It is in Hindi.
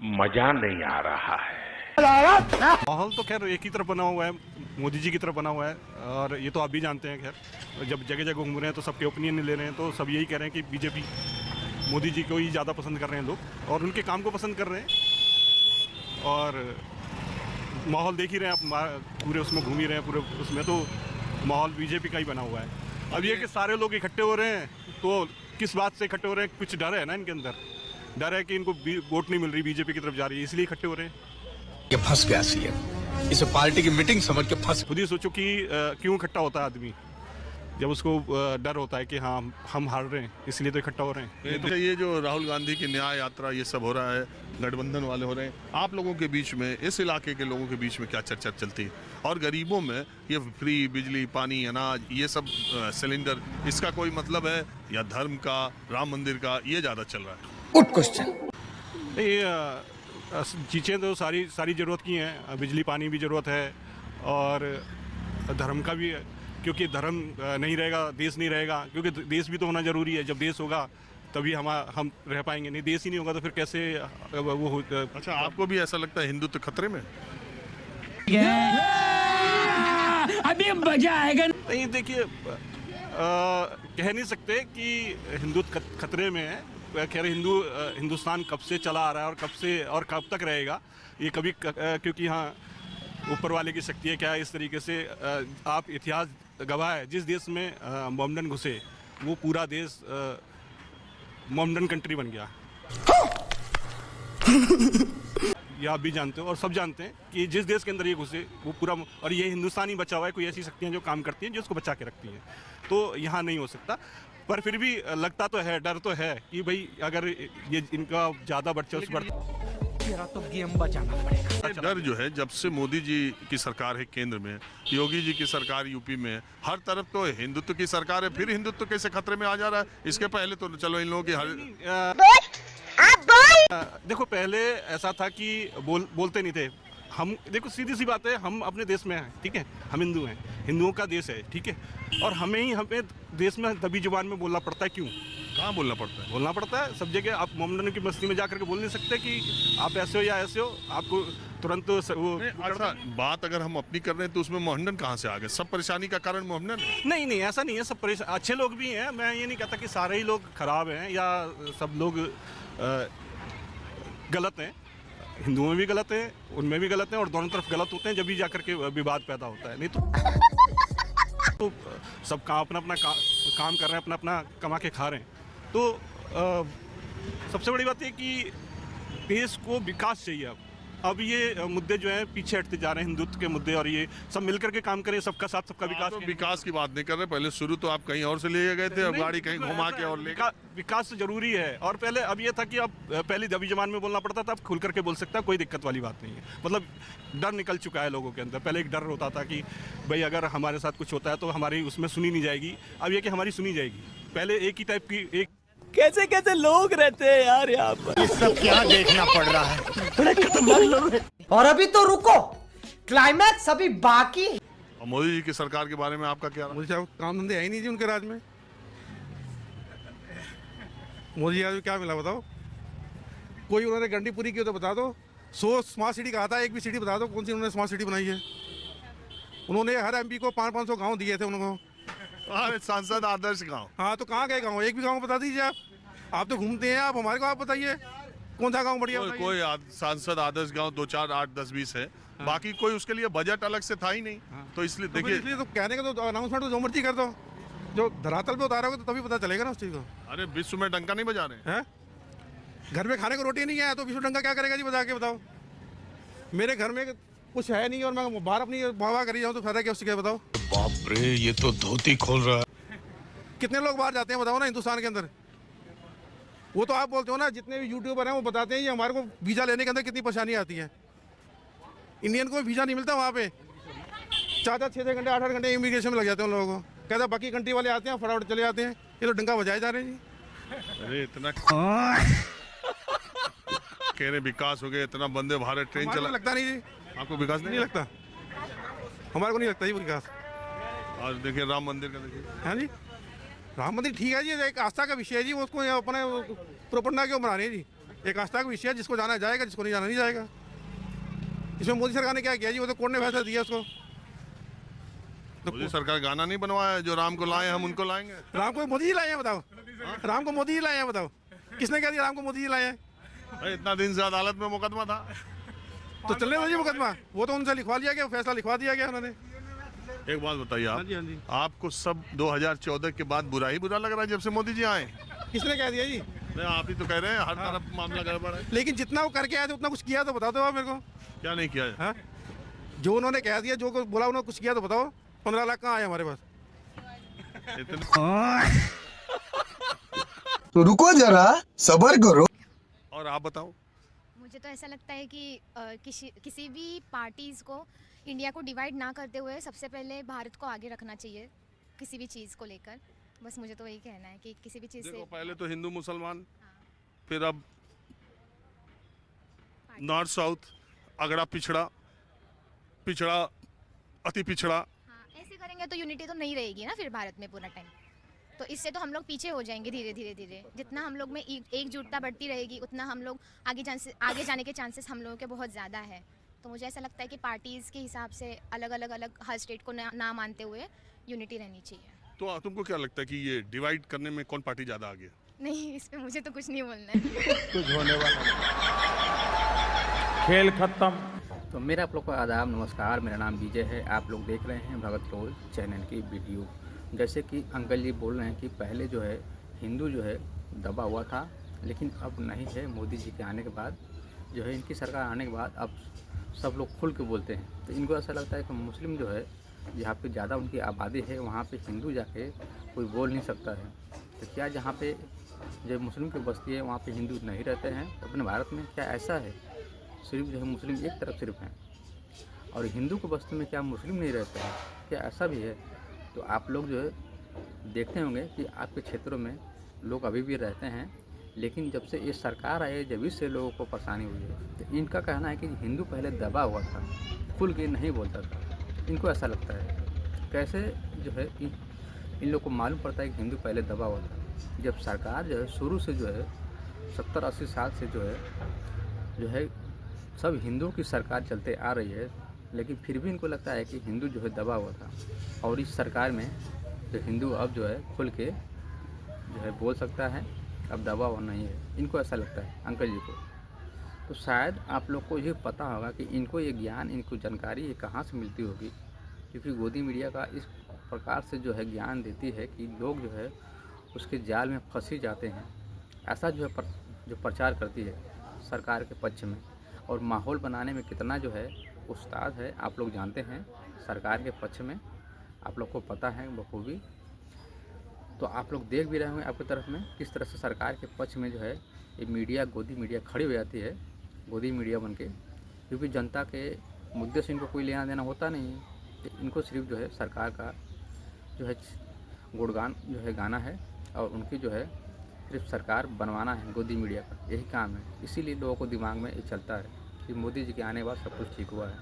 मजा नहीं आ रहा है। माहौल तो खैर एक ही तरफ बना हुआ है, मोदी जी की तरफ बना हुआ है। और ये तो आप भी जानते हैं, खैर जब जगह जगह घूम रहे हैं तो सबके ओपिनियन ले रहे हैं, तो सब यही कह रहे हैं कि बीजेपी मोदी जी को ही ज़्यादा पसंद कर रहे हैं लोग, और उनके काम को पसंद कर रहे हैं। और माहौल देख ही रहे हैं आप, पूरे उसमें घूम ही रहे हैं, पूरे उसमें तो माहौल बीजेपी का ही बना हुआ है। अब ये कि सारे लोग इकट्ठे हो रहे हैं, तो किस बात से इकट्ठे हो रहे हैं? कुछ डर है ना इनके अंदर, डर है कि इनको वोट नहीं मिल रही, बीजेपी की तरफ जा रही है, इसलिए इकट्ठे हो रहे हैं। ये फंस गया सीएम, इसे पार्टी की मीटिंग समझ के फंस। खुद ही सोचो कि क्यों इकट्ठा होता है आदमी, जब उसको डर होता है कि हाँ हम हार रहे हैं, इसलिए तो इकट्ठा हो रहे हैं। ये जो राहुल गांधी की न्याय यात्रा ये सब हो रहा है, गठबंधन वाले हो रहे हैं, आप लोगों के बीच में, इस इलाके के लोगों के बीच में क्या चर्चा चलती है? और गरीबों में ये फ्री बिजली, पानी, अनाज, ये सब सिलेंडर, इसका कोई मतलब है या धर्म का, राम मंदिर का, ये ज़्यादा चल रहा है? Good question. चीज़ें तो सारी ज़रूरत की हैं, बिजली पानी भी ज़रूरत है, और धर्म का भी है, क्योंकि धर्म नहीं रहेगा देश नहीं रहेगा, क्योंकि देश भी तो होना ज़रूरी है। जब देश होगा तभी हम रह पाएंगे, नहीं देश ही नहीं होगा तो फिर कैसे वो हो। अच्छा, आपको भी ऐसा लगता है हिंदुत्व खतरे में? अभी मजा आएगा। नहीं, देखिए, कह नहीं सकते कि हिंदुत्व खतरे में है। खैर हिंदुस्तान कब से चला आ रहा है और कब से और कब तक रहेगा ये कभी, क्योंकि हाँ ऊपर वाले की शक्ति है क्या, इस तरीके से आप इतिहास गवाह है, जिस देश में मोहम्मदन घुसे वो पूरा देश मोहम्मदन कंट्री बन गया। ये आप भी जानते हो और सब जानते हैं कि जिस देश के अंदर ये घुसे वो पूरा, और ये हिंदुस्तान ही बचा हुआ है। कोई ऐसी शक्तियाँ जो काम करती हैं जो उसको बचा के रखती हैं, तो यहाँ नहीं हो सकता। पर फिर भी लगता तो है, डर तो है कि भाई अगर ये इनका ज़्यादा वर्चस्व बढ़ता तो गेम बचाना पड़ेगा। डर जो है, जब से मोदी जी की सरकार है केंद्र में, योगी जी की सरकार यूपी में, हर तरफ तो हिंदुत्व की सरकार है, फिर हिंदुत्व कैसे खतरे में आ जा रहा है? इसके पहले तो चलो इन लोगों की देखो, पहले ऐसा था कि बोलते नहीं थे हम। देखो सीधी सी बात है, हम अपने देश में हैं, ठीक है, हम हिंदू हैं, हिंदुओं का देश है, ठीक है, और हमें देश में दबी जुबान में बोलना पड़ता है। क्यों? कहाँ बोलना पड़ता है? बोलना पड़ता है सब जगह। आप मोहम्मदन की बस्ती में जा करके बोल नहीं सकते कि आप ऐसे हो या ऐसे हो, आपको तुरंत वो। अच्छा, बात अगर हम अपनी कर रहे हैं तो उसमें मोहम्मदन कहाँ से आ गए? सब परेशानी का कारण मोहम्मदन है? नहीं, ऐसा नहीं है, सब अच्छे लोग भी हैं। मैं ये नहीं कहता कि सारे ही लोग खराब हैं या सब लोग गलत हैं। हिंदुओं में भी गलत हैं, उनमें भी गलत हैं, और दोनों तरफ गलत होते हैं, जब भी जाकर के विवाद पैदा होता है। नहीं तो सब अपना अपना काम कर रहे हैं, अपना अपना कमा के खा रहे हैं। तो सबसे बड़ी बात है कि देश को विकास चाहिए। अब ये मुद्दे जो हैं पीछे हटते जा रहे हैं, हिंदुत्व के मुद्दे, और ये सब मिलकर के काम करें, सबका साथ सबका विकास। तो विकास की बात नहीं कर रहे, पहले शुरू तो आप कहीं और से ले गए थे, अब गाड़ी कहीं घुमा के और ले। विकास तो जरूरी है, और पहले अब ये था कि अब पहले दबी जबान में बोलना पड़ता था, अब खुल करके बोल सकता है, कोई दिक्कत वाली बात नहीं है। मतलब डर निकल चुका है लोगों के अंदर। पहले एक डर होता था कि भाई अगर हमारे साथ कुछ होता है तो हमारी उसमें सुनी नहीं जाएगी, अब ये कि हमारी सुनी जाएगी। पहले एक ही टाइप की एक कैसे कैसे लोग रहते हैं यार यहाँ पर, ये सब क्या देखना पड़ रहा है? बड़े खतरनाक लोग हैं। और अभी तो रुको, क्लाइमैक्स अभी बाकी। और मोदी जी की सरकार के बारे में आपका क्या? मोदी साहब काम धंधे है ही नहीं जी उनके राज में। मोदी जी क्या मिला बताओ? कोई उन्होंने गारंटी पूरी की हो तो बता दो। 100 स्मार्ट सिटी कहा था, एक भी सिटी बता दो कौन सी उन्होंने स्मार्ट सिटी बनाई है। उन्होंने हर एमपी को 500-500 गाँव दिए थे उनको। अरे सांसद आदर्श गाँव। हाँ, तो कहाँ गए गाँव? एक भी गाँव बता दीजिए आप तो घूमते हैं, आप हमारे को आप बताइए कौन सा गाँव बढ़िया? कोई सांसद आदर्श गाँव 2, 4, 8, 10, 20 है। बाकी कोई उसके लिए बजट अलग से था ही नहीं। तो इसलिए देखिए, इसलिए तो कहने का तो अनाउंसमेंट तो जो मर्जी कर दो, जो धरातल पे उतारोगे तो तभी पता चलेगा ना उस चीज़ को। अरे विश्व में डंका नहीं बजा रहे हैं? घर में खाने को रोटी नहीं है तो विश्व डंका क्या करेगा जी, बता के बताओ। मेरे घर में कुछ है नहीं और मैं बाहर अपनी वाह करी जाऊँ तो फायदा क्या उससे, क्या बताओ? बाप रे, ये तो धोती खोल रहा है। कितने लोग बाहर जाते हैं बताओ ना हिंदुस्तान के अंदर? वो तो आप बोलते हो ना, जितने भी यूट्यूबर हैं वो बताते हैं ये हमारे को वीज़ा लेने के अंदर कितनी परेशानी आती है। इंडियन को वीज़ा नहीं मिलता वहाँ पे, 4-4, 6-6 घंटे, 8-8 घंटे इमिग्रेशन में लग जाते हैं उन लोगों को। कहता है बाकी कंट्री वाले आते हैं फटाफट चले जाते हैं, ये तो डंका बजाए जा रहे हैं जी। अरे इतना कह रहे विकास हो गया, इतना वंदे भारत ट्रेन चला, लगता नहीं जी? आपको विकास नहीं लगता? हमारे को नहीं लगता जी विकास। और देखिए राम मंदिर का, देखिए। हाँ जी, राम मंदिर ठीक है जी, एक आस्था का विषय है जी, उसको अपने प्रोपगेंडा क्यों बना रहे हैं जी? एक आस्था का विषय है, जिसको जाना जाएगा, जिसको नहीं जाना नहीं जाएगा। इसमें मोदी सरकार ने क्या किया जी? वो तो कोर्ट ने फैसला दिया उसको। मोदी सरकार गाना नहीं बनवाया है, जो राम को लाए हम उनको लाएंगे। राम को मोदी जी लाए हैं, बताओ। राम को मोदी जी लाए हैं, बताओ। किसने कह दिया राम को मोदी जी लाए हैं? भाई इतना दिन से अदालत में मुकदमा था, तो चलने दो जी मुकदमा। वो तो उनसे लिखवा लिया गया, फैसला लिखवा दिया गया उन्होंने। एक बात बताइए आप, हाँ जी, हाँ जी। आपको सब 2014 के बाद बुरा ही बुरा लग रहा है जब से मोदी जी आए? किसने कह दिया जी? नहीं, आप ही तो कह रहे हैं हर तरफ मामला गड़बड़ है। लेकिन जितना वो करके आए थे उतना कुछ किया तो बता दो आप मेरे को। क्या नहीं किया है? हाँ, जो उन्होंने कह दिया, जो बोला उन्होंने कुछ किया तो बताओ। 15 लाख कहाँ आए हमारे पास? तो रुको जरा, सबर करो। और आप बताओ। मुझे तो ऐसा लगता है कि किसी भी पार्टीज़ को इंडिया को डिवाइड ना करते हुए सबसे पहले भारत को आगे रखना चाहिए किसी भी चीज़ को लेकर। बस मुझे तो वही कहना है कि किसी भी चीज़ से देखो, पहले तो हिंदू मुसलमान, फिर अब नॉर्थ साउथ, अगड़ा पिछड़ा, पिछड़ा अति पिछड़ा। हाँ, ऐसे करेंगे तो यूनिटी तो नहीं रहेगी ना फिर भारत में पूरा टाइम। तो इससे तो हम लोग पीछे हो जाएंगे धीरे धीरे। जितना हम लोग में एकजुटता बढ़ती रहेगी उतना हम लोग आगे जाने के चांसेस हम लोगों के बहुत ज़्यादा है। तो मुझे ऐसा लगता है कि पार्टीज़ के हिसाब से अलग अलग हर स्टेट को ना मानते हुए यूनिटी रहनी चाहिए। तो तुमको क्या लगता है कि ये डिवाइड करने में कौन पार्टी ज़्यादा आगे है? नहीं, इस पे मुझे तो कुछ नहीं बोलना है। कुछ होने वाला खेल खत्म। तो मेरा आप लोग को आदाब, नमस्कार। मेरा नाम विजय है। आप लोग देख रहे हैं भगत रोल चैनल की वीडियो। जैसे कि अंकल जी बोल रहे हैं कि पहले जो है हिंदू जो है दबा हुआ था, लेकिन अब नहीं है। मोदी जी के आने के बाद जो है, इनकी सरकार आने के बाद अब सब लोग खुल के बोलते हैं। तो इनको ऐसा लगता है कि मुस्लिम जो है, जहाँ पे ज़्यादा उनकी आबादी है, वहाँ पे हिंदू जाके कोई बोल नहीं सकता है। तो क्या जहाँ पे जो मुस्लिम की बस्ती है वहाँ पे हिंदू नहीं रहते हैं? तो अपने भारत में क्या ऐसा है सिर्फ जो है मुस्लिम एक तरफ सिर्फ हैं, और हिंदू की बस्ती में क्या मुस्लिम नहीं रहते हैं? क्या ऐसा भी है? तो आप लोग जो है देखते होंगे कि आपके क्षेत्रों में लोग अभी भी रहते हैं, लेकिन जब से ये सरकार आई जब इससे लोगों को परेशानी हुई है। तो इनका कहना है कि हिंदू पहले दबा हुआ था, खुल के नहीं बोलता था। इनको ऐसा लगता है। कैसे जो है इन लोग को मालूम पड़ता है कि हिंदू पहले दबा हुआ था, जब सरकार जो है शुरू से जो है 70-80 साल से जो है सब हिंदुओं की सरकार चलते आ रही है, लेकिन फिर भी इनको लगता है कि हिंदू जो है दबा हुआ था। और इस सरकार में जो हिंदू अब जो है खुल के जो है बोल सकता है, अब दबा हुआ नहीं है। इनको ऐसा लगता है अंकल जी को। तो शायद आप लोग को ये पता होगा कि इनको ये ज्ञान, इनको जानकारी ये कहाँ से मिलती होगी, क्योंकि गोदी मीडिया का इस प्रकार से जो है ज्ञान देती है कि लोग जो है उसके जाल में फंस ही जाते हैं। ऐसा जो है जो प्रचार करती है सरकार के पक्ष में, और माहौल बनाने में कितना जो है उस्ताद है आप लोग जानते हैं। सरकार के पक्ष में आप लोग को पता है बखूबी। तो आप लोग देख भी रहे होंगे आपकी तरफ में किस तरह से सरकार के पक्ष में जो है ये मीडिया, गोदी मीडिया खड़ी हो जाती है, गोदी मीडिया बन के, क्योंकि जनता के मुद्दे से इनको कोई लेना देना होता नहीं है। तो इनको सिर्फ जो है सरकार का जो है गुणगान जो है गाना है, और उनकी जो है सिर्फ सरकार बनवाना है गोदी मीडिया का, यही काम है। इसीलिए लोगों को दिमाग में ये चलता है कि मोदी जी के आने के बाद सब कुछ ठीक हुआ है।